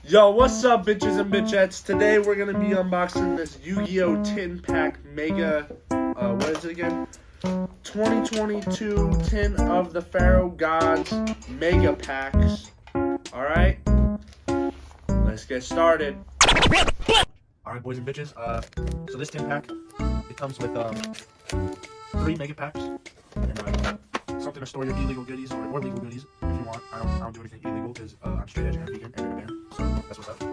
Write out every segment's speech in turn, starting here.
Yo, what's up, bitches and bitchettes? Today we're gonna be unboxing this Yu-Gi-Oh! Tin Pack Mega, what is it again? 2022 Tin of the Pharaoh Gods Mega Packs. Alright? Let's get started. Alright, boys and bitches, so this tin pack, it comes with, 3 mega packs, and, something to store your illegal goodies, or legal goodies, if you want. I don't do anything illegal, because, I'm straight edge and I'm vegan and in a band, so that's what's up.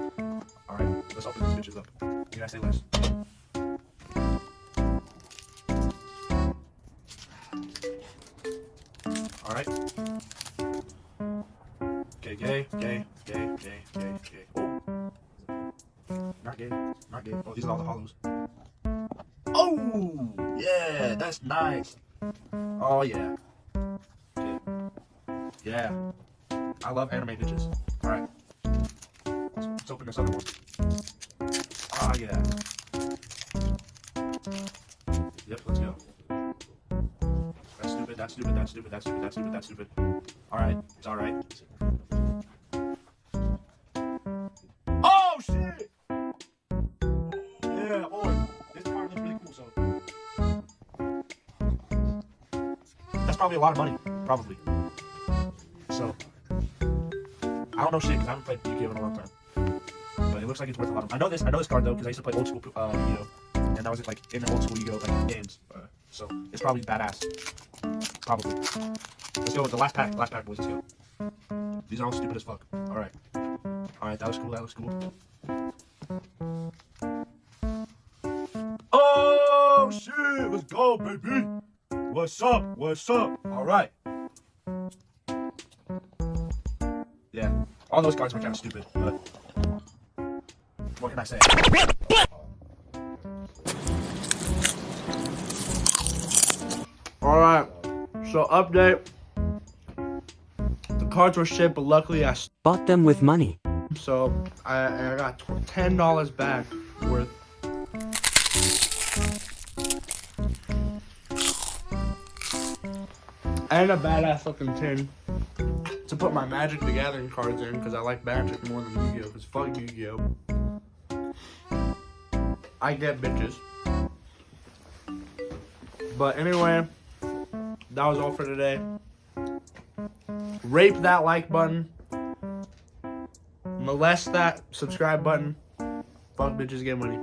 Alright, let's open these bitches up. You gotta say less. Alright. Okay, gay. Oh. Not gay. Oh, these are all the hollows. Oh! Yeah, that's nice. Oh, yeah. Okay. Yeah. I love anime bitches. Alright. Let's open this other one. Ah, yeah. Yep, let's go. That's stupid. Alright, it's alright. Oh, shit! Yeah, boy. This card looks really cool, so. That's probably a lot of money. Probably. So. I don't know shit, because I haven't played Yu-Gi-Oh! In a long time. But it looks like it's worth a lot of money. I know this card, though, because I used to play old school Yu-Gi-Oh! And that was like in old school Yu-Gi-Oh! Like games. So it's probably badass. Probably. Let's go with the last pack, boys. Let's go. These are all stupid as fuck. Alright, that looks cool. Oh, shit! Let's go, baby! What's up? Alright. Yeah, all those cards were kind of stupid, but what can I say? Alright, so update. The cards were shit, but luckily I bought them with money. So I got $10 back worth. And a badass looking tin to put my Magic the Gathering cards in, because I like Magic more than Yu-Gi-Oh! Because fuck Yu-Gi-Oh! I get bitches. But anyway, that was all for today. Rape that like button. Molest that subscribe button. Fuck bitches, get money.